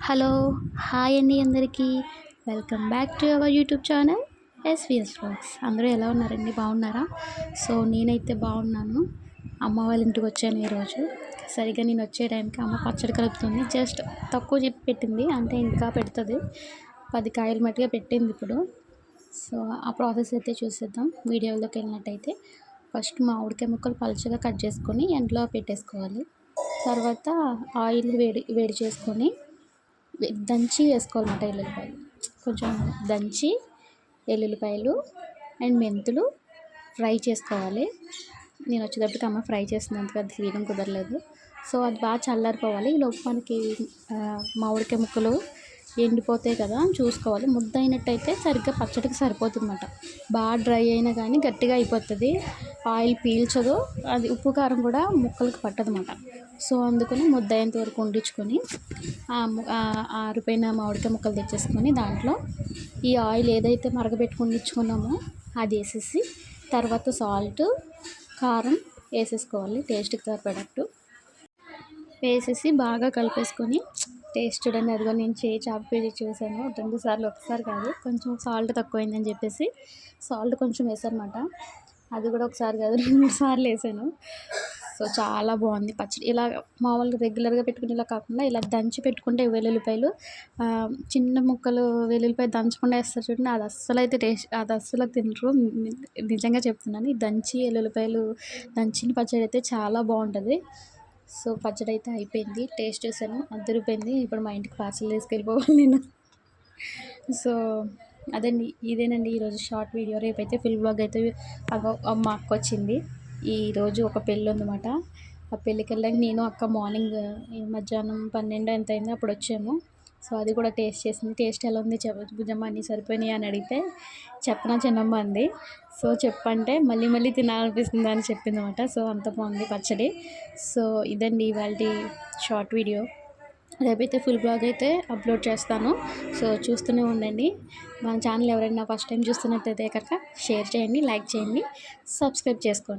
Hello hi అండి అందరికీ welcome back to our YouTube channel SVS vlogs. అందరూ ఎలా ఉన్నారండి, బాగున్నారా? సో నేనైతే బాగున్నాను. అమ్మ వాళ్ళ ఇంటికి వచ్చాను ఈరోజు. సరిగ్గా నేను వచ్చే టైంకి అమ్మ పచ్చడి కలుపుతుంది. జస్ట్ తక్కువ చెప్పి పెట్టింది, అంటే ఇంకా పెడుతుంది. 10 కాయలు మట్టుగా పెట్టింది ఇప్పుడు. సో ఆ ప్రాసెస్ అయితే చూసేద్దాం. వీడియోలోకి వెళ్ళినట్టయితే ఫస్ట్ మామిడికాయ ముక్కలు పలుచగా కట్ చేసుకొని ఎండలో పెట్టేసుకోవాలి. తర్వాత ఆయిల్ వేడి చేసుకొని దంచి వేసుకోవాలన్నమాట. ఎల్లుల్లిపాయలు కొంచెం దంచి ఎల్లుల్లిపాయలు అండ్ మెంతులు ఫ్రై చేసుకోవాలి. నేను వచ్చేటప్పటికి అమ్మ ఫ్రై చేసినందుకు అది తీయడం కుదరలేదు. సో అది బాగా చల్లారిపోవాలి. ఈ లోపు మనకి మామిడికాయ ముక్కలు ఎండిపోతాయి కదా, చూసుకోవాలి. ముద్ద అయినట్టయితే సరిగ్గా పచ్చడికి సరిపోతుందన్నమాట. బాగా డ్రై అయినా కానీ గట్టిగా అయిపోతుంది, ఆయిల్ పీల్చదు, అది ఉప్పు కారం కూడా ముక్కలకు పట్టదన్నమాట. సో అందుకని ముద్ద అయ్యేంత వరకు వండించుకొని ఆరిపోయిన మామిడికాయ ముక్కలు తెచ్చేసుకొని దాంట్లో ఈ ఆయిల్ ఏదైతే మరగబెట్టుకుని ఉంచుకున్నామో అది వేసేసి తర్వాత సాల్ట్ కారం వేసేసుకోవాలి. టేస్ట్కి సరిపడట్టు వేసేసి బాగా కలిపేసుకొని టేస్ట్ చూడండి. అదిగో నేను చాపి చూసాను 2 సార్లు, ఒకసారి కాదు. కొంచెం సాల్ట్ తక్కువైందని చెప్పేసి సాల్ట్ కొంచెం వేసానమాట. అది కూడా ఒకసారి కాదు 2 సార్లు వేసాను. సో చాలా బాగుంది పచ్చడి. ఇలా మామూలుగా రెగ్యులర్గా పెట్టుకుని ఇలా కాకుండా ఇలా దంచి పెట్టుకుంటే వెల్లుల్లిపాయలు చిన్న ముక్కలు వెల్లుల్లిపాయ దంచకుండా వేస్తారు చూడండి, అది అస్సలు తినరు. నిజంగా చెప్తున్నాను. ఈ దంచి వెల్లుల్లిపాయలు దంచిన పచ్చడి అయితే చాలా బాగుంటుంది. సో పచ్చడి అయితే అయిపోయింది. టేస్ట్ చేశాను, అదిరిపోయింది. ఇప్పుడు మా ఇంటికి పార్సల్ తీసుకెళ్ళిపోవాలి నేను. సో ఇదేనండి ఈరోజు షార్ట్ వీడియో. రేపైతే ఫుల్ బ్లాగ్ అయితే మా అక్క వచ్చింది. ఈరోజు ఒక పెళ్ళి ఉందన్నమాట. ఆ పెళ్ళికి వెళ్ళాక నేను అక్క మార్నింగ్ మధ్యాహ్నం 12 ఎంత అయిందో అప్పుడు వచ్చాము. సో అది కూడా టేస్ట్ చేసింది. టేస్ట్ ఎలా ఉంది భుజమ్మ అన్నీ సరిపోయినాయి అని అడిగితే చెప్పనా చిన్నమ్మ అంది. సో చెప్పంటే మళ్ళీ తినాలనిపిస్తుంది అని చెప్పింది అనమాట. సో అంత బాగుంది పచ్చడి. సో ఇదండి ఇవాళ షార్ట్ వీడియో. రేపైతే ఫుల్ బ్లాగ్ అయితే అప్లోడ్ చేస్తాను. సో చూస్తూనే ఉండండి. మన ఛానల్ ఎవరైనా ఫస్ట్ టైం చూస్తున్నట్టయితే కనుక షేర్ చేయండి, లైక్ చేయండి, సబ్స్క్రైబ్ చేసుకోండి.